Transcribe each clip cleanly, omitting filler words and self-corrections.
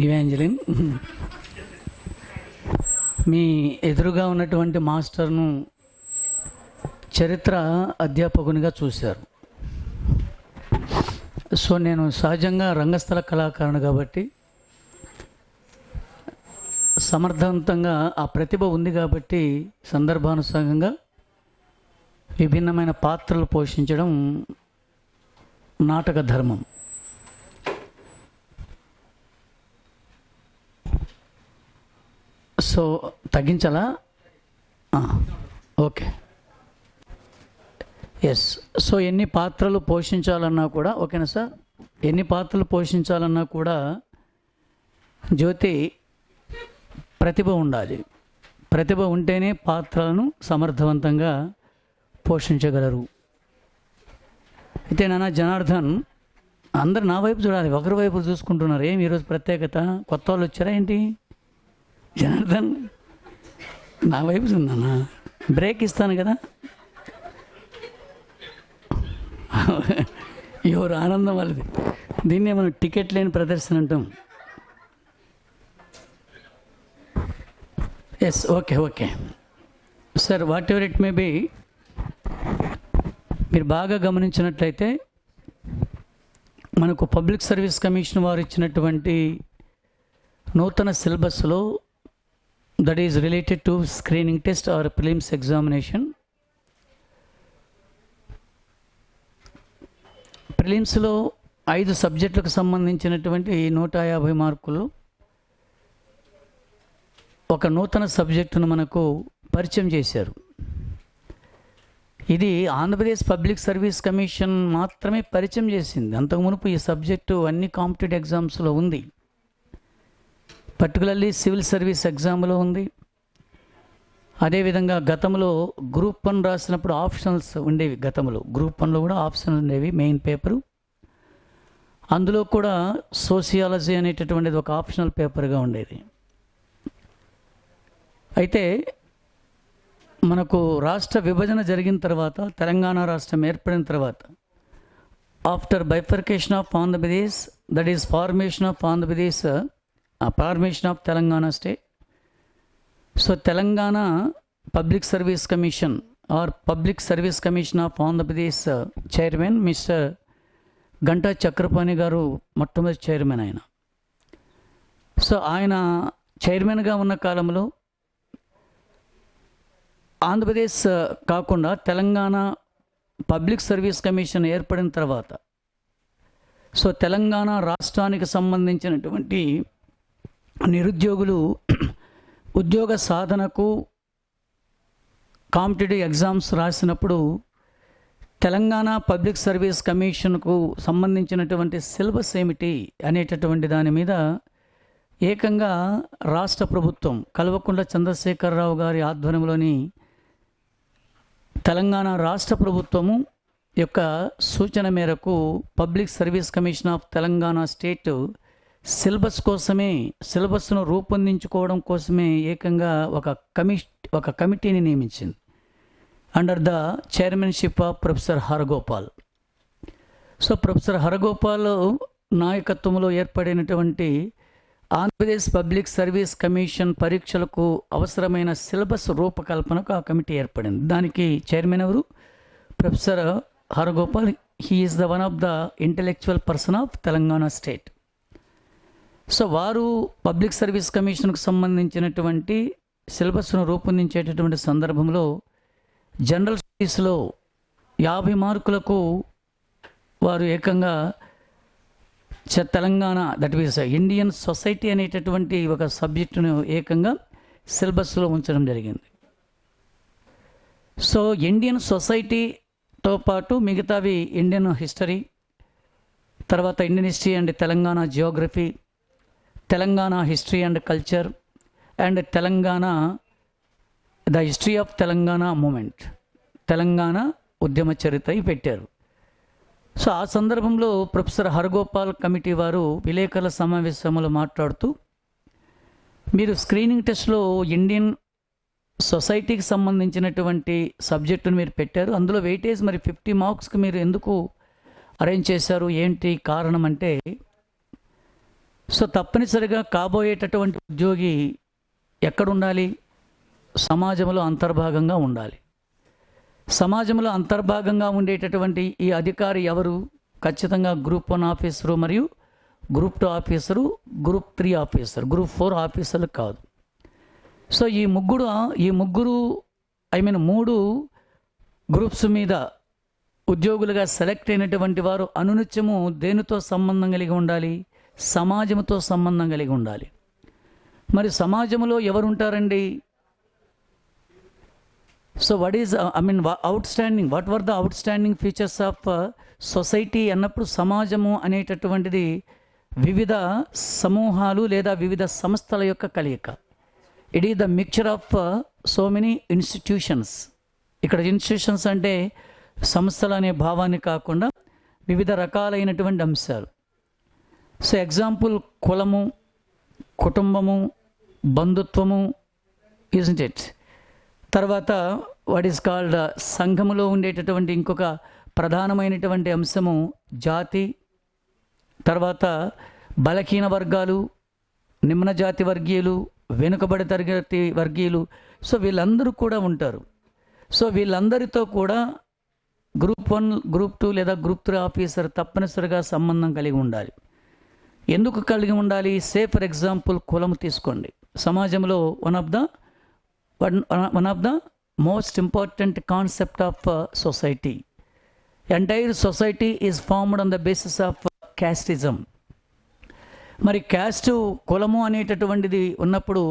Evangeline మీ ఎదురుగా ఉన్నటువంటి మాస్టర్ను చరిత్ర అధ్యాపకునిగా చూశారు. సో నేను సహజంగా రంగస్థల కళాకారుని కాబట్టి సమర్థవంతంగా ఆ ప్రతిభ ఉంది కాబట్టి సందర్భానుసారంగా విభిన్నమైన పాత్రలు పోషించడం నాటక ధర్మం. సో తగ్గించాలా? Okay, yes. సో ఎన్ని పాత్రలు పోషించాలన్నా కూడా, ఓకేనా సార్, ఎన్ని పాత్రలు పోషించాలన్నా కూడా జ్యోతి ప్రతిభ ఉండాలి. ప్రతిభ ఉంటేనే పాత్రలను సమర్థవంతంగా పోషించగలరు. అయితే నాన్న జనార్దన్, అందరు నా వైపు చూడాలి, ఒకరి వైపు చూసుకుంటున్నారు. ఏమి ఈరోజు ప్రత్యేకత? కొత్త వాళ్ళు వచ్చారా ఏంటి? జనార్దన్ నా వైపు చూడన్నా, బ్రేక్ ఇస్తాను కదా. ఎవరు ఆనందం వాళ్ళది. దీన్నే మనం టికెట్ లేని ప్రదర్శన అంటాం. Yes, okay okay sir, whatever it may be. మీరు బాగా గమనించినట్లయితే మనకు పబ్లిక్ సర్వీస్ కమిషన్ వారు ఇచ్చినటువంటి నూతన సిలబస్లో, that is related to screening test or prelims examination, ప్రిలిమ్స్లో 5 సబ్జెక్టులకు సంబంధించినటువంటి 150 మార్కులు ఒక నూతన సబ్జెక్టును మనకు పరిచయం చేశారు. ఇది ఆంధ్రప్రదేశ్ పబ్లిక్ సర్వీస్ కమిషన్ మాత్రమే పరిచయం చేసింది. అంతకు మునుపు ఈ సబ్జెక్టు అన్ని కాంపిటేటివ్ ఎగ్జామ్స్లో ఉంది, పర్టికులర్లీ సివిల్ సర్వీస్ ఎగ్జామ్లో ఉంది. అదేవిధంగా గతంలో గ్రూప్ 1 రాసినప్పుడు ఆప్షనల్స్ ఉండేవి. గతంలో గ్రూప్ 1లో కూడా ఆప్షనల్ ఉండేవి, మెయిన్ పేపరు. అందులో కూడా సోషియాలజీ అనేటటువంటిది ఒక ఆప్షనల్ పేపర్గా ఉండేది. అయితే మనకు రాష్ట్ర విభజన జరిగిన తర్వాత, తెలంగాణ రాష్ట్రం ఏర్పడిన తర్వాత, after bifurcation of Andhra Pradesh, that is formation of Andhra Pradesh, formation of Telangana state. So Telangana public service commission or public service commission of Andhra Pradesh chairman mister Ganta Chakrapani గారు మొట్టమొదటి చైర్మన్ ఆయన. సో ఆయన చైర్మన్గా ఉన్న కాలంలో ఆంధ్రప్రదేశ్ కాకుండా తెలంగాణ పబ్లిక్ సర్వీస్ కమిషన్ ఏర్పడిన తర్వాత, సో తెలంగాణ రాష్ట్రానికి సంబంధించినటువంటి నిరుద్యోగులు ఉద్యోగ సాధనకు కాంపిటేటివ్ ఎగ్జామ్స్ రాసినప్పుడు తెలంగాణ పబ్లిక్ సర్వీస్ కమిషన్కు సంబంధించినటువంటి సిలబస్ ఏమిటి అనేటటువంటి దాని మీద ఏకంగా రాష్ట్ర ప్రభుత్వం, కల్వకుంట్ల చంద్రశేఖరరావు గారి ఆధ్వర్యంలోని తెలంగాణ రాష్ట్ర ప్రభుత్వము యొక్క సూచన మేరకు public service commission of Telangana state syllabus కోసమే, సిలబస్ను రూపొందించుకోవడం కోసమే ఏకంగా ఒక కమిటీని నియమించింది under the chairmanship of professor Haragopal. So professor Haragopal నాయకత్వంలో ఏర్పడినటువంటి ఆంధ్రప్రదేశ్ పబ్లిక్ సర్వీస్ కమిషన్ పరీక్షలకు అవసరమైన సిలబస్ రూపకల్పనకు ఆ కమిటీ ఏర్పడింది. దానికి చైర్మన్ ఎవరు? Professor Haragopal. He is the one of the intellectual person of Telangana state. So వారు పబ్లిక్ సర్వీస్ కమిషన్కు సంబంధించినటువంటి సిలబస్ను రూపొందించేటటువంటి సందర్భంలో జనరల్ స్టడీస్లో 50 మార్కులకు వారు ఏకంగా Telangana, that means Indian society అనేటటువంటి ఒక సబ్జెక్టును ఏకంగా సిలబస్లో ఉంచడం జరిగింది. సో ఇండియన్ సొసైటీతో పాటు మిగతావి ఇండియన్ హిస్టరీ, తర్వాత Indian history and Telangana geography, Telangana history and culture, and Telangana the history of Telangana movement, Telangana ఉద్యమ చరిత్ర పెట్టారు. సో ఆ సందర్భంలో ప్రొఫెసర్ హరగోపాల్ కమిటీ వారు విలేకరుల సమావేశంలో మాట్లాడుతూ, మీరు స్క్రీనింగ్ టెస్ట్లో ఇండియన్ సొసైటీకి సంబంధించినటువంటి సబ్జెక్టును మీరు పెట్టారు, అందులో వెయిటేజ్ మరి 50 మార్క్స్కి మీరు ఎందుకు అరేంజ్ చేశారు, ఏంటి కారణం అంటే, సో తప్పనిసరిగా కాబోయేటటువంటి ఉద్యోగి ఎక్కడుండాలి? సమాజంలో అంతర్భాగంగా ఉండాలి. సమాజంలో అంతర్భాగంగా ఉండేటటువంటి ఈ అధికారి ఎవరు? ఖచ్చితంగా గ్రూప్ 1 ఆఫీసరు మరియు group 2 officer, group 3 officer, group 4 ఆఫీసర్లు కాదు. సో ఈ ముగ్గురు 3 గ్రూప్స్ మీద ఉద్యోగులుగా సెలెక్ట్ అయినటువంటి వారు అనునిత్యము దేనితో సంబంధం కలిగి ఉండాలి? సమాజంతో సంబంధం కలిగి ఉండాలి. మరి సమాజంలో ఎవరు ఉంటారండి? So what were the out standing features of society అన్నప్పుడు సమాజము అనేటటువంటిది వివిధ సమూహాలు లేదా వివిధ సంస్థల యొక్క కలయిక. It is the mixture of so many institutions. ఇక్కడ ఇన్స్టిట్యూషన్స్ అంటే సంస్థలు అనే భావాన్ని కాకుండా వివిధ రకాలైనటువంటి అంశాలు. సో ఎగ్జాంపుల్ కులము, కుటుంబము, బంధుత్వము, ఇజంట్ ఇట్. తర్వాత వాట్ ఈస్ కాల్డ్ సంఘములో ఉండేటటువంటి ఇంకొక ప్రధానమైనటువంటి అంశము జాతి, తర్వాత బలహీన వర్గాలు, నిమ్న జాతి వర్గీయులు, వెనుకబడి తరగతి వర్గీయులు. సో వీళ్ళందరూ కూడా ఉంటారు. సో వీళ్ళందరితో కూడా గ్రూప్ 1, గ్రూప్ 2 లేదా గ్రూప్ 3 ఆఫీసర్ తప్పనిసరిగా సంబంధం కలిగి ఉండాలి. ఎందుకు కలిగి ఉండాలి? సే ఫర్ ఎగ్జాంపుల్ కులము తీసుకోండి. సమాజంలో one of the most important concept of society. Entire society is formed on the basis of casteism. మరి క్యాస్ట్, కులము అనేటటువంటిది ఉన్నప్పుడు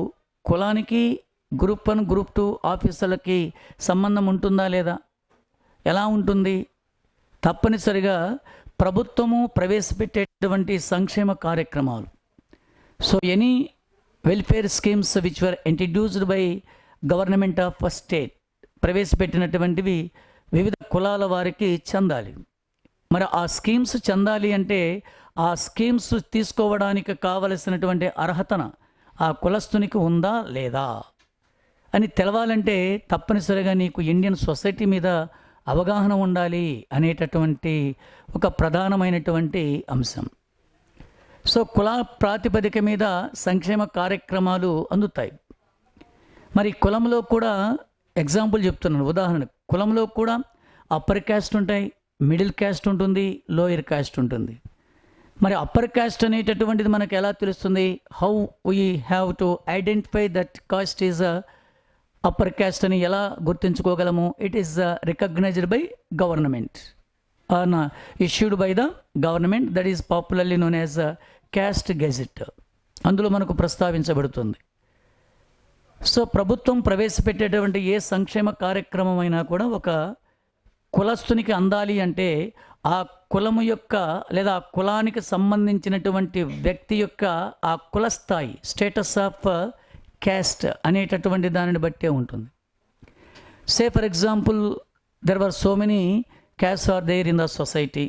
కులానికి గ్రూప్ 1, గ్రూప్ 2 ఆఫీసర్లకి సంబంధం ఉంటుందా లేదా? ఎలా ఉంటుంది? తప్పనిసరిగా ప్రభుత్వము ప్రవేశపెట్టేటువంటి సంక్షేమ కార్యక్రమాలు. So any welfare schemes which were introduced by government of state, ప్రవేశపెట్టినటువంటివి వివిధ కులాల వారికి చెందాలి. మరి ఆ స్కీమ్స్ చెందాలి అంటే ఆ స్కీమ్స్ తీసుకోవడానికి కావలసినటువంటి అర్హతన ఆ కులస్తునికి ఉందా లేదా అని తెలవాలంటే తప్పనిసరిగా నీకు ఇండియన్ సొసైటీ మీద అవగాహన ఉండాలి అనేటటువంటి ఒక ప్రధానమైనటువంటి అంశం. సో కుల ప్రాతిపదిక మీద సంక్షేమ కార్యక్రమాలు అందుతాయి. మరి కులంలో కూడా ఎగ్జాంపుల్ చెప్తున్నాను, ఉదాహరణ. కులంలో కూడా అప్పర్ క్యాస్ట్ ఉంటాయి, మిడిల్ క్యాస్ట్ ఉంటుంది, లోయర్ క్యాస్ట్ ఉంటుంది. మరి అప్పర్ క్యాస్ట్ అనేటటువంటిది మనకు ఎలా తెలుస్తుంది? How we have to identify that caste is upper caste అని ఎలా గుర్తించుకోగలము? It is recognized by government, issued by the government, that is popularly known as caste gazette. అందులో మనకు ప్రస్తావించబడుతుంది. సో ప్రభుత్వం ప్రవేశపెట్టేటువంటి ఏ సంక్షేమ కార్యక్రమం అయినా కూడా ఒక కులస్తునికి అందాలి అంటే ఆ కులము యొక్క లేదా ఆ కులానికి సంబంధించినటువంటి వ్యక్తి యొక్క ఆ కులస్థాయి, స్టేటస్ ఆఫ్ క్యాస్ట్ అనేటటువంటి దానిని బట్టే ఉంటుంది. Say for example there were so many caste are there in the society.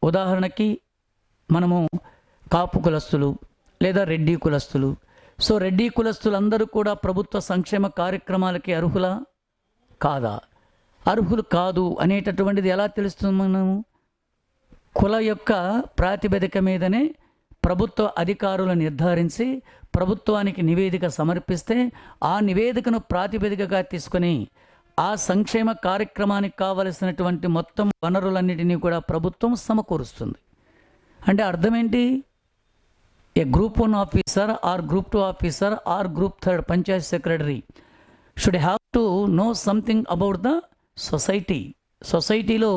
ఉదాహరణకి మనము కాపు కులస్తులు లేదా రెడ్డి కులస్తులు. సో రెడ్డి కులస్తులందరూ కూడా ప్రభుత్వ సంక్షేమ కార్యక్రమాలకి అర్హులా కాదా? అర్హులు కాదు అనేటటువంటిది ఎలా తెలుస్తుంది? మనము కుల యొక్క ప్రాతిపదిక మీదనే ప్రభుత్వ అధికారులు నిర్ధారించి ప్రభుత్వానికి నివేదిక సమర్పిస్తే ఆ నివేదికను ప్రాతిపదికగా తీసుకొని ఆ సంక్షేమ కార్యక్రమానికి కావలసినటువంటి మొత్తం వనరులన్నిటినీ కూడా ప్రభుత్వం సమకూరుస్తుంది. అంటే అర్థం ఏంటి? A group 1 officer or group 2 officer or group 3 panchayat secretary should have to know something about the society. సొసైటీలో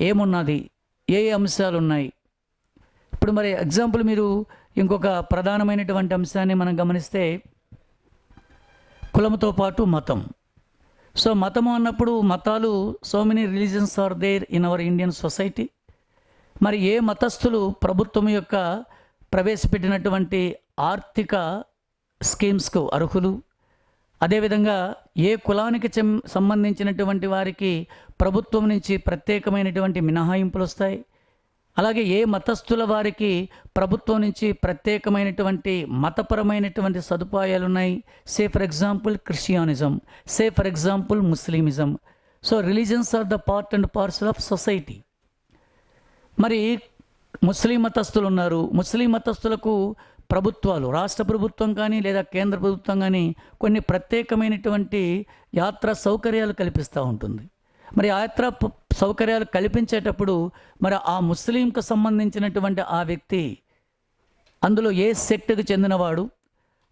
ఏమున్నది, ఏ అంశాలు ఉన్నాయి. ఇప్పుడు మరి ఎగ్జాంపుల్ మీరు ఇంకొక ప్రధానమైనటువంటి అంశాన్ని మనం గమనిస్తే కులంతో పాటు మతం. సో మతము అన్నప్పుడు మతాలు, so many religions are there in our Indian society. మరి ఏ మతస్థులు ప్రభుత్వం యొక్క ప్రవేశపెట్టినటువంటి ఆర్థిక స్కీమ్స్కు అర్హులు? అదేవిధంగా ఏ కులానికి సంబంధించినటువంటి వారికి ప్రభుత్వం నుంచి ప్రత్యేకమైనటువంటి మినహాయింపులు వస్తాయి? అలాగే ఏ మతస్థుల వారికి ప్రభుత్వం నుంచి ప్రత్యేకమైనటువంటి మతపరమైనటువంటి సదుపాయాలు ఉన్నాయి? Say for example Christianism, say for example Muslimism. So religions are the part and parcel of society. మరి ముస్లిం మతస్థులు ఉన్నారు. ముస్లిం మతస్థులకు ప్రభుత్వాలు, రాష్ట్ర ప్రభుత్వం కానీ లేదా కేంద్ర ప్రభుత్వం కానీ కొన్ని ప్రత్యేకమైనటువంటి యాత్రా సౌకర్యాలు కల్పిస్తూ ఉంటుంది. మరి యాత్రా సౌకర్యాలు కల్పించేటప్పుడు మరి ఆ ముస్లింకు సంబంధించినటువంటి ఆ వ్యక్తి అందులో ఏ సెక్ట్కి చెందినవాడు,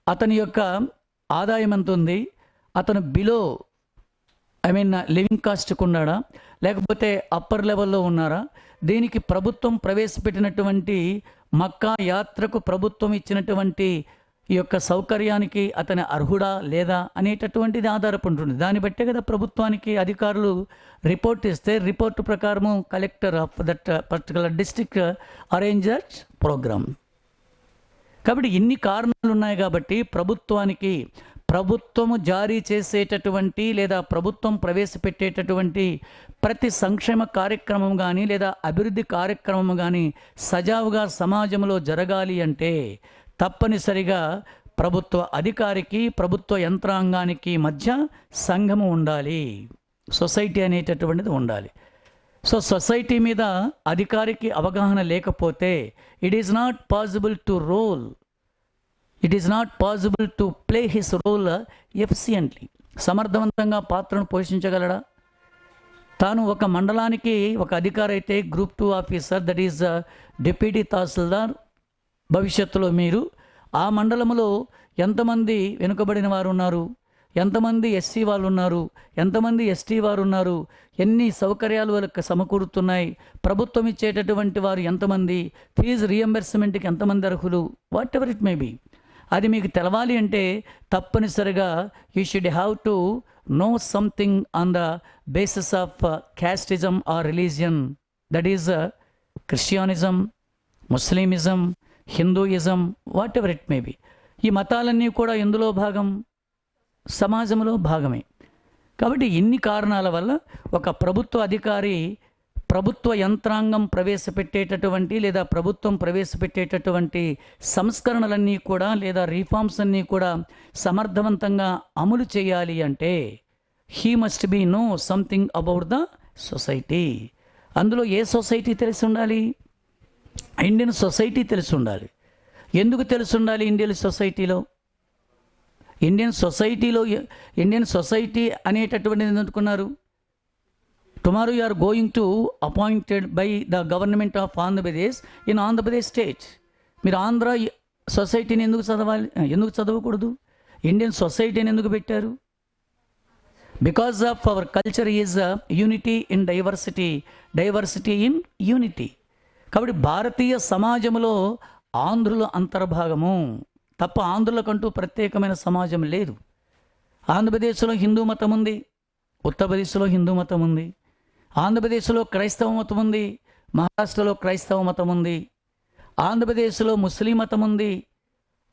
అతని యొక్క ఆదాయం ఎంత ఉంది, అతను బిలో లివింగ్ కాస్ట్కి ఉన్నాడా లేకపోతే అప్పర్ లెవెల్లో ఉన్నారా, దీనికి ప్రభుత్వం ప్రవేశపెట్టినటువంటి మక్కా యాత్రకు ప్రభుత్వం ఇచ్చినటువంటి ఈ యొక్క సౌకర్యానికి అతని అర్హుడా లేదా అనేటటువంటిది ఆధారపడి ఉంటుంది. దాన్ని బట్టే కదా ప్రభుత్వానికి అధికారులు రిపోర్ట్ ఇస్తే రిపోర్ట్ ప్రకారము collector of that particular district arranges programme. కాబట్టి ఇన్ని కారణాలు ఉన్నాయి కాబట్టి ప్రభుత్వము జారీ చేసేటటువంటి లేదా ప్రభుత్వం ప్రవేశపెట్టేటటువంటి ప్రతి సంక్షేమ కార్యక్రమం కానీ లేదా అభివృద్ధి కార్యక్రమం కానీ సజావుగా సమాజంలో జరగాలి అంటే తప్పనిసరిగా ప్రభుత్వ అధికారికి ప్రభుత్వ యంత్రాంగానికి మధ్య సంఘము ఉండాలి, సొసైటీ అనేటటువంటిది ఉండాలి. సో సొసైటీ మీద అధికారికి అవగాహన లేకపోతే it is not possible to play his role efficiently. సమర్థవంతంగా పాత్రను పోషించగలడా? తాను ఒక మండలానికి ఒక అధికారి అయితే group 2 officer, that is deputy tahsildar. భవిష్యత్తులో మీరు ఆ మండలంలో ఎంతమంది వెనుకబడిన వారు ఉన్నారు, ఎంతమంది ఎస్సీ వాళ్ళు ఉన్నారు, ఎంతమంది ఎస్టీ వారు ఉన్నారు, ఎన్ని సౌకర్యాలు వాళ్ళకి సమకూరుతున్నాయి, ప్రభుత్వం ఇచ్చేటటువంటి వారు ఎంతమంది, ఫీజు రియంబర్స్మెంట్కి ఎంతమంది అర్హులు, whatever it may be, అది మీకు తెలవాలి అంటే తప్పనిసరిగా you should have to know something on the basis of casteism or religion, that is Christianism, Muslimism, Hinduism, whatever it may be. ఈ మతాలన్నీ కూడా ఎందులో భాగం? సమాజంలో భాగమే. కాబట్టి ఇన్ని కారణాల వల్ల ఒక ప్రభుత్వ అధికారి ప్రభుత్వ యంత్రాంగం ప్రవేశపెట్టేటటువంటి లేదా ప్రభుత్వం ప్రవేశపెట్టేటటువంటి సంస్కరణలన్నీ కూడా లేదా రిఫార్మ్స్ అన్నీ కూడా సమర్థవంతంగా అమలు చేయాలి అంటే he must be know something about the society. అందులో ఏ సొసైటీ తెలిసి ఉండాలి? ఇండియన్ సొసైటీ తెలిసి ఉండాలి. ఎందుకు తెలిసి ఉండాలి ఇండియన్ సొసైటీలో? ఇండియన్ సొసైటీ అనేటటువంటిది ఎందుకున్నారు? Tomorrow you are going to appointed by the government of Andhra Pradesh in Andhra Pradesh state. మీరు ఆంధ్ర సొసైటీని ఎందుకు చదవకూడదు? ఇండియన్ సొసైటీని ఎందుకు పెట్టారు? Because of our culture is unity in diversity, diversity in unity. కాబట్టి భారతీయ సమాజంలో ఆంధ్రుల అంతర్భాగము తప్ప ఆంధ్రులకంటూ ప్రత్యేకమైన సమాజం లేదు. ఆంధ్రప్రదేశ్లో హిందూ మతం ఉంది, ఉత్తరప్రదేశ్లో హిందూ మతం ఉంది, ఆంధ్రప్రదేశ్లో క్రైస్తవ మతం ఉంది, మహారాష్ట్రలో క్రైస్తవ మతం ఉంది, ఆంధ్రప్రదేశ్లో ముస్లిం మతం ఉంది,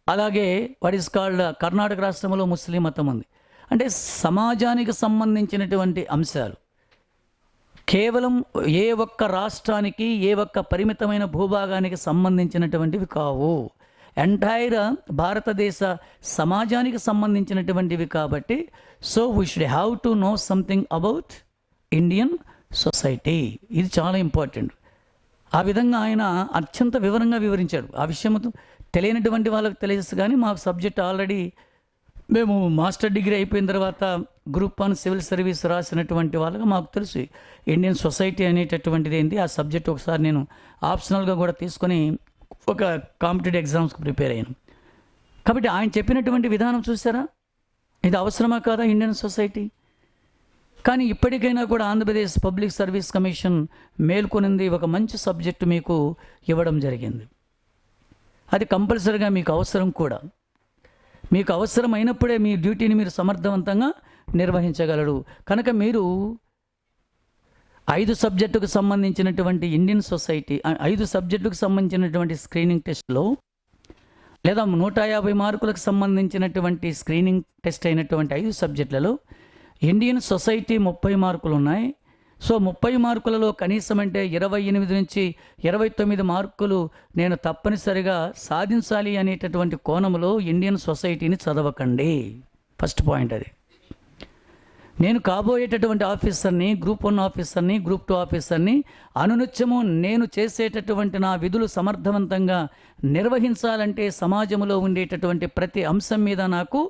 అలాగే వాట్ ఈస్ కాల్డ్ కర్ణాటక రాష్ట్రంలో ముస్లిం మతం ఉంది. అంటే సమాజానికి సంబంధించినటువంటి అంశాలు కేవలం ఏ ఒక్క రాష్ట్రానికి ఏ ఒక్క పరిమితమైన భూభాగానికి సంబంధించినటువంటివి కావు, ఎంటైర్ భారతదేశ సమాజానికి సంబంధించినటువంటివి. కాబట్టి so we should have to know something about Indian society. ఇది చాలా ఇంపార్టెంట్. ఆ విధంగా ఆయన అత్యంత వివరంగా వివరించాడు. ఆ విషయం తెలియనటువంటి వాళ్ళకి తెలియదు, కానీ మాకు సబ్జెక్ట్ ఆల్రెడీ మేము మాస్టర్ డిగ్రీ అయిపోయిన తర్వాత గ్రూప్ 1 సివిల్ సర్వీస్ రాసినటువంటి వాళ్ళగా మాకు తెలుసు ఇండియన్ సొసైటీ అనేటటువంటిది ఏంటి. ఆ సబ్జెక్ట్ ఒకసారి నేను ఆప్షనల్గా కూడా తీసుకొని ఒక కాంపిటేటివ్ ఎగ్జామ్స్కి ప్రిపేర్ అయ్యాను. కాబట్టి ఆయన చెప్పినటువంటి విధానం చూసారా, ఇది అవసరమా కాదా ఇండియన్ సొసైటీ? కానీ ఇప్పటికైనా కూడా ఆంధ్రప్రదేశ్ పబ్లిక్ సర్వీస్ కమిషన్ మేల్కొనింది, ఒక మంచి సబ్జెక్టు మీకు ఇవ్వడం జరిగింది. అది కంపల్సరీగా మీకు అవసరం కూడా. మీకు అవసరమైనప్పుడే మీ డ్యూటీని మీరు సమర్థవంతంగా నిర్వహించగలరు. కనుక మీరు 5 సబ్జెక్టుకు సంబంధించినటువంటి ఇండియన్ సొసైటీ 5 సబ్జెక్టుకు సంబంధించినటువంటి స్క్రీనింగ్ టెస్ట్లో లేదా 150 మార్కులకు సంబంధించినటువంటి స్క్రీనింగ్ టెస్ట్ అయినటువంటి 5 సబ్జెక్టులలో ఇండియన్ సొసైటీ 30 మార్కులు ఉన్నాయి. సో 30 మార్కులలో కనీసం అంటే 28 నుంచి 29 మార్కులు నేను తప్పనిసరిగా సాధించాలి అనేటటువంటి కోణంలో ఇండియన్ సొసైటీని చదవకండి. ఫస్ట్ పాయింట్ అది. నేను కాబోయేటటువంటి ఆఫీసర్ని, గ్రూప్ 1 ఆఫీసర్ని, గ్రూప్ 2 ఆఫీసర్ని అనునిత్యము నేను చేసేటటువంటి నా విధులు సమర్థవంతంగా నిర్వహించాలంటే సమాజంలో ఉండేటటువంటి ప్రతి అంశం మీద నాకు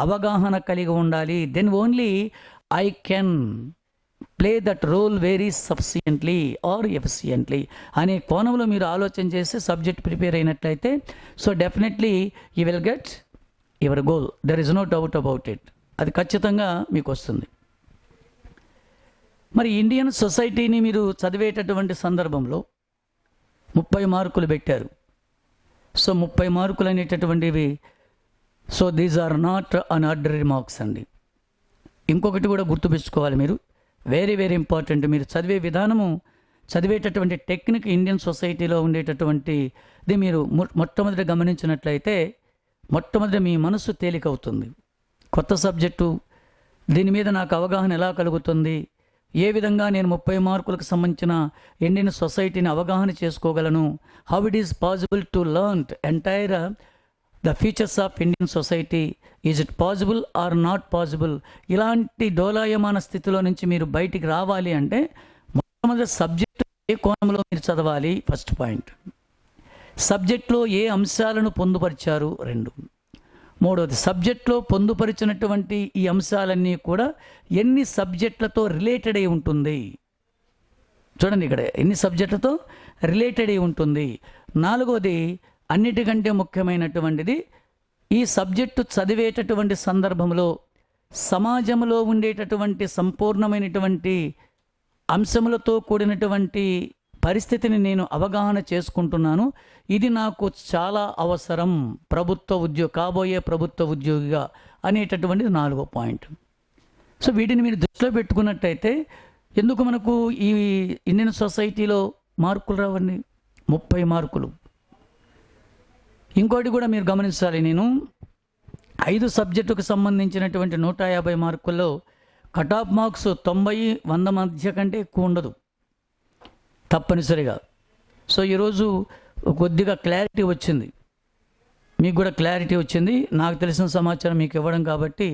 అవగాహన కలిగి ఉండాలి. Then only I can play that role very sufficiently or efficiently అనే కోణంలో మీరు ఆలోచన చేసి సబ్జెక్ట్ ప్రిపేర్ అయినట్లయితే so definitely you will get your goal. There is no doubt about it. అది ఖచ్చితంగా మీకు వస్తుంది. మరి ఇండియన్ సొసైటీని మీరు చదివేటటువంటి సందర్భంలో 30 మార్కులు పెట్టారు. సో 30 మార్కులు అనేటటువంటివి so these are not an ordinary marks అండి. ఇంకొకటి కూడా గుర్తుపెట్టుకోవాలి మీరు, వెరీ వెరీ ఇంపార్టెంట్. మీరు చదివే విధానము, చదివేటటువంటి టెక్నిక్ ఇండియన్ సొసైటీలో ఉండేటటువంటిది మీరు మొట్టమొదటి గమనించినట్లయితే మొట్టమొదటి మీ మనసు తేలికవుతుంది. కొత్త సబ్జెక్టు, దీని మీద నాకు అవగాహన ఎలా కలుగుతుంది, ఏ విధంగా నేను 30 మార్కులకు సంబంధించిన ఇండియన్ సొసైటీని అవగాహన చేసుకోగలను, how it is possible to learn entire the features of Indian society, is it possible are not possible. ఇలాంటి డోలాయమాన స్థితిలో నుంచి మీరు బయటికి రావాలి అంటే మొట్టమొదటి సబ్జెక్టు ఏ కోణంలో మీరు చదవాలి, ఫస్ట్ పాయింట్. సబ్జెక్ట్లో ఏ అంశాలను పొందుపరిచారు, 2. మూడవది, సబ్జెక్ట్లో పొందుపరిచినటువంటి ఈ అంశాలన్నీ కూడా ఎన్ని సబ్జెక్టులతో రిలేటెడ్ అయి ఉంటుంది. చూడండి ఇక్కడ ఎన్ని సబ్జెక్టులతో రిలేటెడ్ అయి ఉంటుంది. 4వది, అన్నిటికంటే ముఖ్యమైనటువంటిది, ఈ సబ్జెక్టు చదివేటటువంటి సందర్భంలో సమాజంలో ఉండేటటువంటి సంపూర్ణమైనటువంటి అంశములతో కూడినటువంటి పరిస్థితిని నేను అవగాహన చేసుకుంటున్నాను. ఇది నాకు చాలా అవసరం కాబోయే ప్రభుత్వ ఉద్యోగిగా అనేటటువంటిది 4వ పాయింట్. సో వీటిని మీరు దృష్టిలో పెట్టుకున్నట్టయితే ఎందుకు మనకు ఈ ఇండియన్ సొసైటీలో మార్కులు రావండి, 30 మార్కులు. ఇంకోటి కూడా మీరు గమనించాలి, నేను 5 సబ్జెక్టుకు సంబంధించినటువంటి 150 మార్కుల్లో కట్ ఆఫ్ మార్క్స్ 90-100 మధ్య కంటే ఎక్కువ ఉండదు తప్పనిసరిగా. సో ఈరోజు కొద్దిగా క్లారిటీ వచ్చింది, మీకు కూడా క్లారిటీ వచ్చింది. నాకు తెలిసిన సమాచారం మీకు ఇవ్వడం కాబట్టి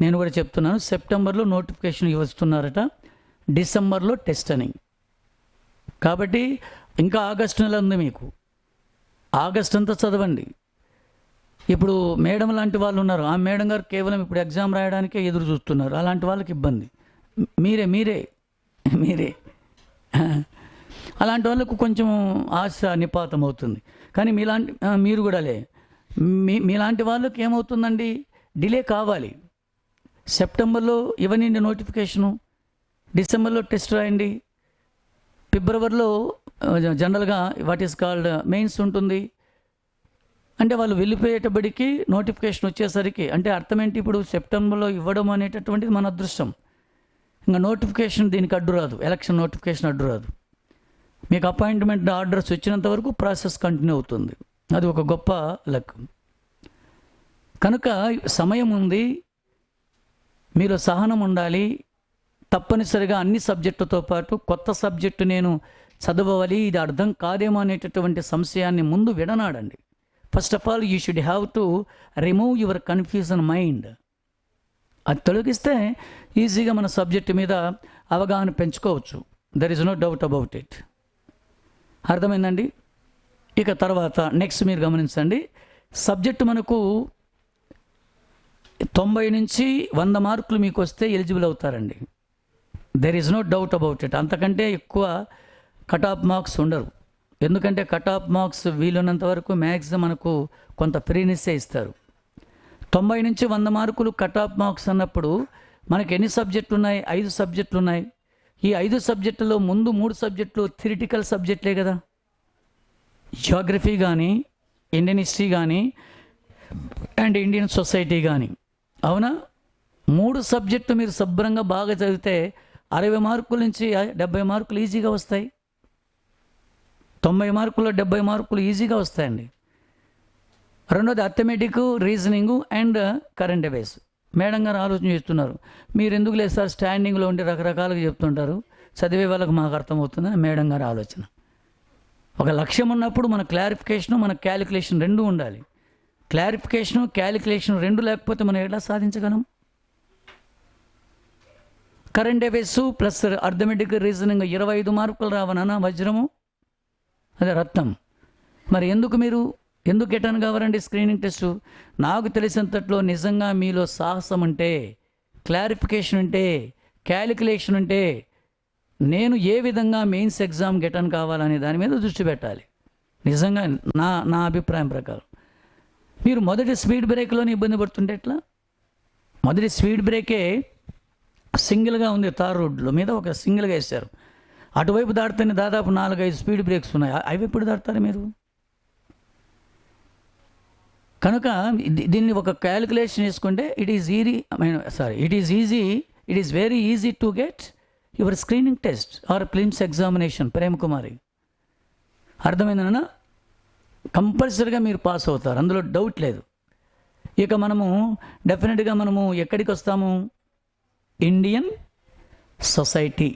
నేను కూడా చెప్తున్నాను. సెప్టెంబర్లో నోటిఫికేషన్ వస్తున్నారట, డిసెంబర్లో టెస్ట్ అని. కాబట్టి ఇంకా ఆగస్టు నెల ఉంది మీకు, ఆగస్ట్ అంతా చదవండి. ఇప్పుడు మేడం లాంటి వాళ్ళు ఉన్నారు, ఆ మేడం గారు కేవలం ఇప్పుడు ఎగ్జామ్ రాయడానికే ఎదురు చూస్తున్నారు. అలాంటి వాళ్ళకి ఇబ్బంది. మీరే అలాంటి వాళ్ళకు కొంచెం ఆశ నిపాతం అవుతుంది. కానీ మీరు కూడా మీలాంటి వాళ్ళకి ఏమవుతుందండి, డిలే కావాలి. సెప్టెంబర్లో ఇవ్వనండి నోటిఫికేషను, డిసెంబర్లో టెస్ట్ రాయండి, ఫిబ్రవరిలో జనరల్గా వాట్ ఈస్ కాల్డ్ మెయిన్స్ ఉంటుంది. అంటే వాళ్ళు వెళ్ళిపోయేటప్పటికి నోటిఫికేషన్ వచ్చేసరికి అంటే అర్థం ఏంటి, ఇప్పుడు సెప్టెంబర్లో ఇవ్వడం అనేటటువంటిది మన అదృష్టం. ఇంకా నోటిఫికేషన్ దీనికి అడ్డు రాదు, ఎలక్షన్ నోటిఫికేషన్ అడ్డు రాదు. మీకు అపాయింట్మెంట్ ఆర్డర్స్ వచ్చినంత వరకు ప్రాసెస్ కంటిన్యూ అవుతుంది. అది ఒక గొప్ప లక్. కనుక సమయం ఉంది, మీలో సహనం ఉండాలి. తప్పనిసరిగా అన్ని సబ్జెక్టుతో పాటు కొత్త సబ్జెక్టు నేను చదవాలి, ఇది అర్థం కాదేమో అనేటటువంటి సంశయాన్ని ముందు విడనాడండి. First of all you should have to remove your confusion mind. అది తొలగిస్తే ఈజీగా మన సబ్జెక్టు మీద అవగాహన పెంచుకోవచ్చు. There is no doubt about it. అర్థమైందండి? ఇక తర్వాత నెక్స్ట్ మీరు గమనించండి, సబ్జెక్టు మనకు 90 నుంచి 100 మార్కులు మీకు వస్తే ఎలిజిబుల్ అవుతారండి. There is no doubt about it. అంతకంటే ఎక్కువ కట్ ఆఫ్ మార్క్స్ ఉండరు. ఎందుకంటే కట్ ఆఫ్ మార్క్స్ వీలున్నంత వరకు మ్యాక్సిమం మనకు కొంత ఫ్రీనెస్సే ఇస్తారు. 90 నుంచి 100 మార్కులు కట్ ఆఫ్ మార్క్స్ అన్నప్పుడు మనకి ఎన్ని సబ్జెక్టులు ఉన్నాయి? 5 సబ్జెక్టులు ఉన్నాయి. ఈ 5 సబ్జెక్టులో ముందు 3 సబ్జెక్టులు థిరిటికల్ సబ్జెక్టులే కదా, జియోగ్రఫీ కానీ, ఇండియన్ హిస్టరీ కానీ అండ్ ఇండియన్ సొసైటీ కానీ. అవునా? 3 సబ్జెక్టు మీరు శుభ్రంగా బాగా చదివితే 60 మార్కుల నుంచి 70 మార్కులు ఈజీగా వస్తాయి. 90 మార్కుల్లో 70 మార్కులు ఈజీగా వస్తాయండి. రెండోది arithmetic, reasoning and current affairs. Madam గారు ఆలోచన చేస్తున్నారు, మీరు ఎందుకు లేదు సార్ స్టాండింగ్లో ఉండి రకరకాలుగా చెప్తుంటారు, చదివే వాళ్ళకి మాకు అర్థమవుతుందని మేడం గారి ఆలోచన. ఒక లక్ష్యం ఉన్నప్పుడు మన క్లారిఫికేషను, మన క్యాలిక్యులేషన్ 2 ఉండాలి. క్లారిఫికేషను, క్యాలిక్యులేషన్ 2 లేకపోతే మనం ఎలా సాధించగలం? Current affairs plus arithmetic reasoning 25 మార్కులు రావనా వజ్రము, అదే రత్నం. మరి ఎందుకు గెటాన్ కావాలండి స్క్రీనింగ్ టెస్ట్? నాకు తెలిసినంతట్లో నిజంగా మీలో సాహసం ఉంటే, క్లారిఫికేషన్ ఉంటే, క్యాలిక్యులేషన్ ఉంటే, నేను ఏ విధంగా మెయిన్స్ ఎగ్జామ్ గెటాన్ కావాలనే దాని మీద దృష్టి పెట్టాలి. నిజంగా నా అభిప్రాయం ప్రకారం మీరు మొదటి స్పీడ్ బ్రేక్లోనే ఇబ్బంది పడుతుంటే ఎట్లా? మొదటి స్పీడ్ బ్రేకే సింగిల్గా ఉంది, తార్ రోడ్లో మీద ఒక సింగిల్గా వేశారు. అటువైపు దాటితేనే దాదాపు 4-5 స్పీడ్ బ్రేక్స్ ఉన్నాయి. అవి ఎప్పుడు దాటుతారు మీరు? కనుక దీన్ని ఒక క్యాలిక్యులేషన్ చేసుకుంటే it is very easy to get your screening test or prelims examination. Prem Kumari, అర్థమైందన్నా? కంపల్సరీగా మీరు పాస్ అవుతారు, అందులో డౌట్ లేదు. ఇక డెఫినెట్గా మనము ఎక్కడికి వస్తాము? Indian society.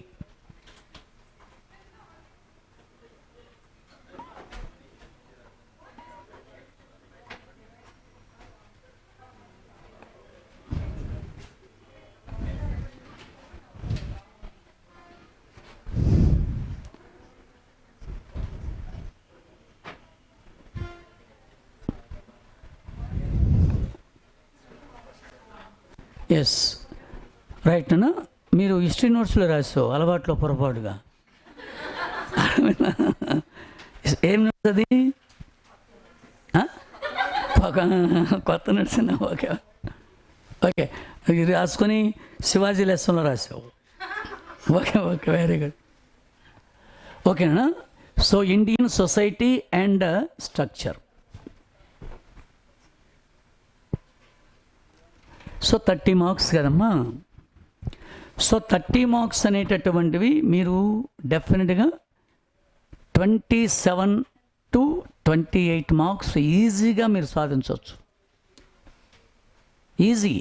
ఎస్, రైట్ అన్న. మీరు హిస్టరీ నోట్స్లో రాసావు అలవాట్లో పొరపాటుగా. ఏం నోట్స్ అది? కొత్త నోట్స్ అన్న. ఓకే ఓకే, ఇది రాసుకొని శివాజీ లెసన్లో రాసావు. Okay very good. ఓకేనా? So Indian society and structure. So 30 marks కదమ్మా. సో 30 మార్క్స్ అనేటటువంటివి మీరు డెఫినెట్గా 27 to 28 మార్క్స్ ఈజీగా మీరు సాధించవచ్చు. ఈజీ.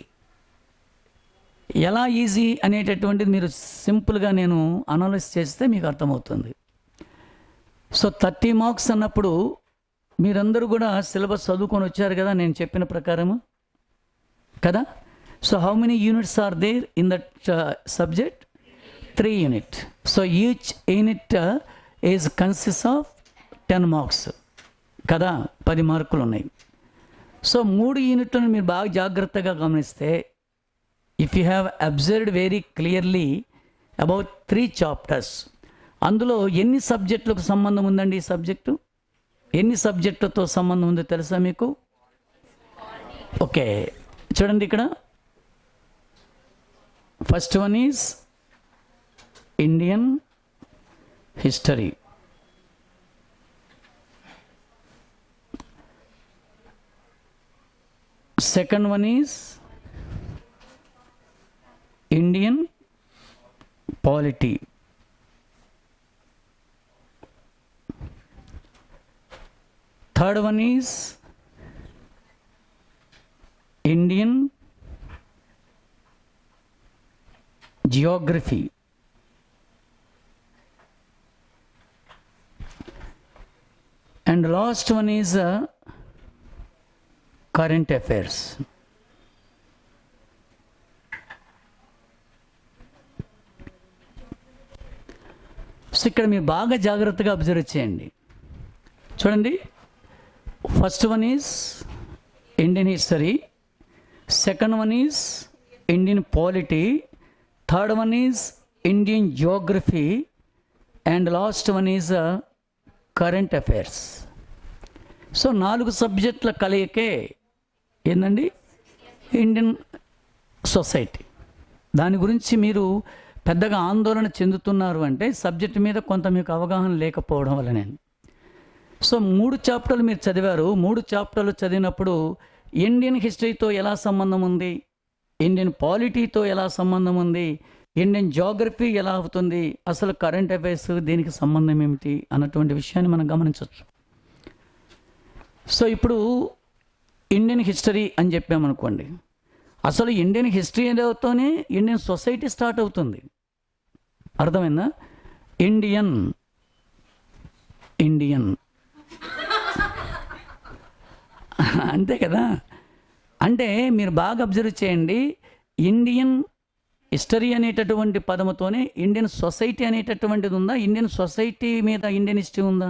ఎలా ఈజీ అనేటటువంటిది మీరు సింపుల్గా నేను అనలైజ్ చేస్తే మీకు అర్థమవుతుంది. సో 30 మార్క్స్ అన్నప్పుడు మీరందరూ కూడా సిలబస్ చదువుకొని వచ్చారు కదా నేను చెప్పిన ప్రకారము కదా. So how many units are there in that subject? 3 units. So each unit consists of 10 marks కదా, 10 మార్కులు ఉన్నాయి. సో 3 యూనిట్లను మీరు బాగా జాగ్రత్తగా గమనిస్తే, if you have observed very clearly about 3 chapters, అందులో ఎన్ని సబ్జెక్టులకు సంబంధం ఉందండి? ఈ సబ్జెక్టు ఎన్ని సబ్జెక్టులతో సంబంధం ఉందో తెలుసా మీకు? ఓకే, చూడండి ఇక్కడ. First one is Indian history. Second one is Indian polity. Third one is Indian geography. And last one is current affairs. So ఇక్కడ మీరు బాగా జాగ్రత్తగా అబ్జర్వ్ చేయండి. చూడండి, first one is Indian history, second one is Indian polity, third one is Indian Geography, and last one is current affairs. So 4 సబ్జెక్టుల కలయికే ఏందండి? Indian society. దాని గురించి మీరు పెద్దగా ఆందోళన చెందుతున్నారు అంటే సబ్జెక్ట్ మీద కొంత మీకు అవగాహన లేకపోవడం వల్లనే. సో 3 చాప్టర్లు మీరు చదివారు. 3 చాప్టర్లు చదివినప్పుడు ఇండియన్ హిస్టరీతో ఎలా సంబంధం ఉంది, ఇండియన్ పాలిటీతో ఎలా సంబంధం ఉంది, ఇండియన్ జియోగ్రఫీ ఎలా అవుతుంది, అసలు కరెంట్ అఫైర్స్ దీనికి సంబంధం ఏమిటి అన్నటువంటి విషయాన్ని మనం గమనించవచ్చు. సో ఇప్పుడు ఇండియన్ హిస్టరీ అని చెప్పామనుకోండి, అసలు ఇండియన్ హిస్టరీ ఏదవుతూనే ఇండియన్ సొసైటీ స్టార్ట్ అవుతుంది. అర్థమైందా? ఇండియన్ అంతే కదా. అంటే మీరు బాగా అబ్జర్వ్ చేయండి, ఇండియన్ హిస్టరీ అనేటటువంటి పదముతోనే ఇండియన్ సొసైటీ అనేటటువంటిది ఉందా? ఇండియన్ సొసైటీ మీద ఇండియన్ హిస్టరీ ఉందా?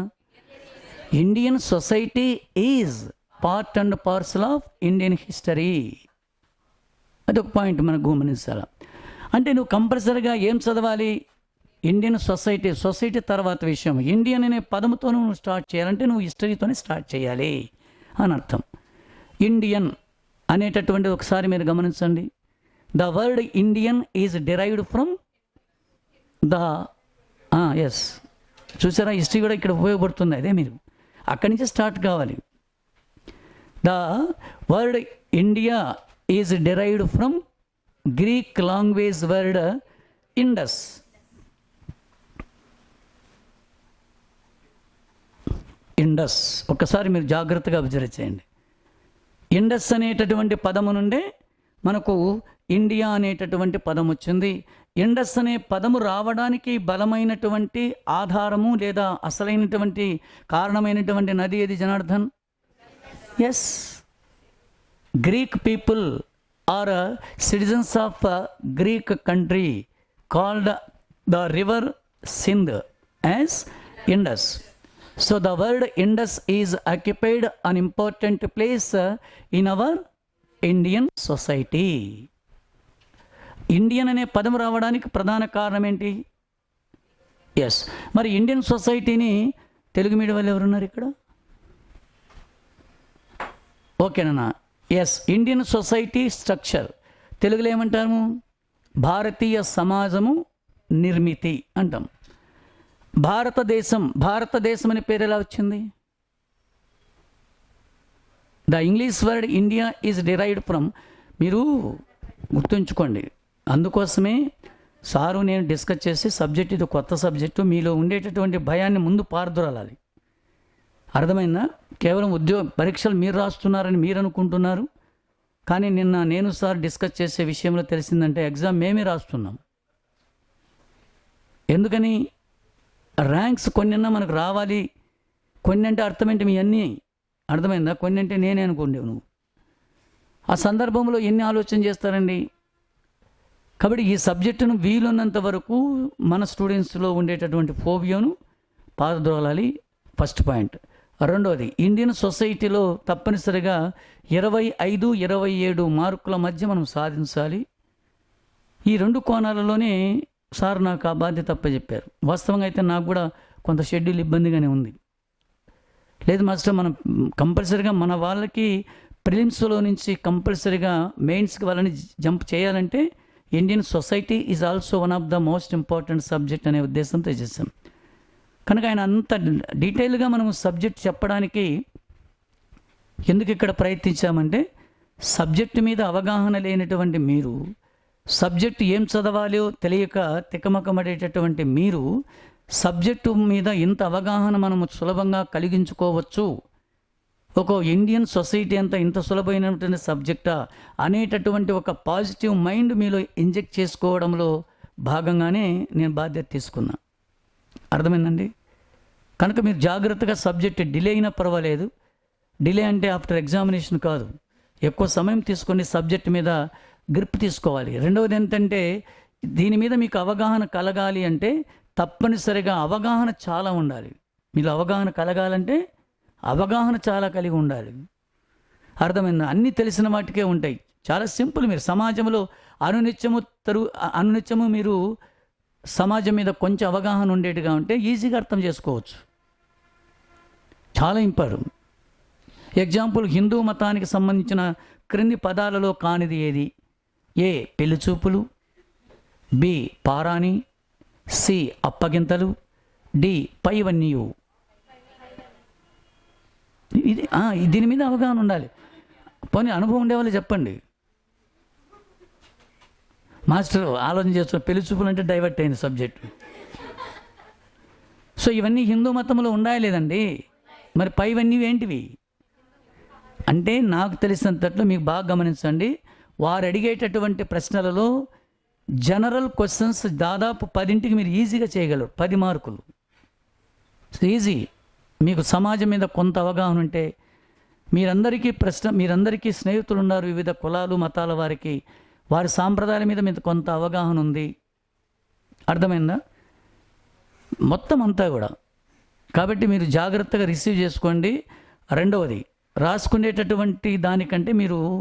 Indian society is part and parcel of Indian history. అదొక పాయింట్ మనకు గమనించాలి. అంటే నువ్వు కంపల్సరీగా ఏం చదవాలి? ఇండియన్ సొసైటీ తర్వాత విషయం. ఇండియన్ అనే పదముతో నువ్వు స్టార్ట్ చేయాలంటే నువ్వు హిస్టరీతోనే స్టార్ట్ చేయాలి అని అర్థం. ఇండియన్ అనేటటువంటిది ఒకసారి మీరు గమనించండి. The word Indian is derived from the yes, చూసారా, హిస్టరీ కూడా ఇక్కడ ఉపయోగపడుతుంది. అదే మీరు అక్కడి నుంచి స్టార్ట్ కావాలి. The word India is derived from Greek language word Indus. Indus ఒకసారి మీరు జాగ్రత్తగా అబ్జర్వ్ చేయండి. ఇండస్ అనేటటువంటి పదము నుండే మనకు ఇండియా అనేటటువంటి పదం వచ్చింది. ఇండస్ అనే పదము రావడానికి బలమైనటువంటి ఆధారము లేదా అసలైనటువంటి కారణమైనటువంటి నది ఏది Janardhan? Yes, Greek people are citizens of Greek country called the river Sindh as Indus. So the word Indus is occupied an important place in our Indian society. Indian అనే పదం రావడానికి ప్రధాన కారణం ఏంటి? ఎస్, మరి ఇండియన్ సొసైటీని తెలుగు మీడియం వాళ్ళు ఎవరున్నారు ఇక్కడ? ఓకేనా? ఎస్, ఇండియన్ సొసైటీ స్ట్రక్చర్ తెలుగులో ఏమంటాము? భారతీయ సమాజము నిర్మితి అంటాం. భారతదేశం అనే పేరు ఎలా వచ్చింది? The English word India is derived from, మీరు గుర్తుంచుకోండి. అందుకోసమే సారు నేను డిస్కస్ చేసి సబ్జెక్ట్, ఇది కొత్త సబ్జెక్టు, మీలో ఉండేటటువంటి భయాన్ని ముందు పారదోలాలి. అర్థమైందా? కేవలం పరీక్షలు మీరు రాస్తున్నారని మీరు అనుకుంటున్నారు, కానీ నేను సార్ డిస్కస్ చేసే విషయంలో తెలిసిందంటే ఎగ్జామ్ మేమే రాస్తున్నాం. ఎందుకని? ర్యాంక్స్ కొన్నిన్నా మనకు రావాలి, కొన్ని అంటే అర్థమేంటి మీ అన్నీ అర్థమైందా? కొన్ని అంటే నేనే అనుకోండి నువ్వు. ఆ సందర్భంలో ఎన్ని ఆలోచన చేస్తారండి? కాబట్టి ఈ సబ్జెక్టును వీలున్నంత వరకు మన స్టూడెంట్స్లో ఉండేటటువంటి ఫోబియాను పారద్రోలాలి. First point. రెండవది, ఇండియన్ సొసైటీలో తప్పనిసరిగా 25, 27 మార్కుల మధ్య మనం సాధించాలి. ఈ రెండు కోణాలలోనే సార్ నాకు ఆ బాధ్యత చెప్పారు. వాస్తవంగా అయితే నాకు కూడా కొంత షెడ్యూల్ ఇబ్బందిగానే ఉంది. లేదు మాస్టర్, మనం కంపల్సరీగా మన వాళ్ళకి ప్రిలిమ్స్లో నుంచి కంపల్సరీగా మెయిన్స్కి వాళ్ళని జంప్ చేయాలంటే Indian society is also one of the most important subject అనే ఉద్దేశంతో చేశాం. కనుక ఆయన అంత డీటెయిల్గా మనం సబ్జెక్ట్ చెప్పడానికి ఎందుకు ఇక్కడ ప్రయత్నించామంటే, సబ్జెక్టు మీద అవగాహన లేనటువంటి మీరు, సబ్జెక్టు ఏం చదవాలో తెలియక తికమకమడేటటువంటి మీరు, సబ్జెక్టు మీద ఇంత అవగాహన మనము సులభంగా కలిగించుకోవచ్చు, ఒక ఇండియన్ సొసైటీ అంతా ఇంత సులభమైనటువంటి సబ్జెక్టా అనేటటువంటి ఒక పాజిటివ్ మైండ్ మీలో ఇంజెక్ట్ చేసుకోవడంలో భాగంగానే నేను బాధ్యత తీసుకున్నా. అర్థమైందండి? కనుక మీరు జాగ్రత్తగా సబ్జెక్ట్ డిలే అయినా పర్వాలేదు. డిలే అంటే ఆఫ్టర్ ఎగ్జామినేషన్ కాదు, ఎక్కువ సమయం తీసుకొని సబ్జెక్ట్ మీద గ్రిప్ తీసుకోవాలి. రెండవది ఏంటంటే, దీని మీద మీకు అవగాహన కలగాలి అంటే తప్పనిసరిగా అవగాహన చాలా ఉండాలి. మీరు అవగాహన కలగాలంటే అవగాహన చాలా కలిగి ఉండాలి. అర్థమైందా? అన్నీ తెలిసిన వాటికే ఉంటాయి. చాలా సింపుల్. మీరు సమాజంలో అనునిత్యము మీరు సమాజం మీద కొంచెం అవగాహన ఉండేట్టుగా ఉంటే ఈజీగా అర్థం చేసుకోవచ్చు. చాలా ఇంపార్టెంట్. ఎగ్జాంపుల్, హిందూ మతానికి సంబంధించిన క్రింది పదాలలో కానిది ఏది? ఏ పెళ్లిచూపులు, బి పారాణి, సి అప్పగింతలు, డి పైవన్యు. ఇది దీని మీద అవగాహన ఉండాలి. పోనీ అనుభవం ఉండేవాళ్ళు చెప్పండి. మాస్టర్ ఆలోచన చేస్తున్న పెళ్లి చూపులు అంటే డైవర్ట్ అయింది సబ్జెక్టు. సో ఇవన్నీ హిందూ మతంలో ఉండాలి లేదండి. మరి పైవన్నీ ఏంటివి అంటే, నాకు తెలిసినంతట్లో మీకు బాగా గమనించండి, వారు అడిగేటటువంటి ప్రశ్నలలో జనరల్ క్వశ్చన్స్ దాదాపు 10ంటికి మీరు ఈజీగా చేయగలరు. 10 మార్కులు ఈజీ. మీకు సమాజం మీద కొంత అవగాహన ఉంటే, మీరందరికీ స్నేహితులు ఉన్నారు, వివిధ కులాలు మతాల వారికి. వారి సాంప్రదాయాల మీద మీకు కొంత అవగాహన ఉంది. అర్థమైందా? మొత్తం అంతా కూడా. కాబట్టి మీరు జాగ్రత్తగా రిసీవ్ చేసుకోండి. రెండవది, రాసుకునేటటువంటి దానికంటే మీరు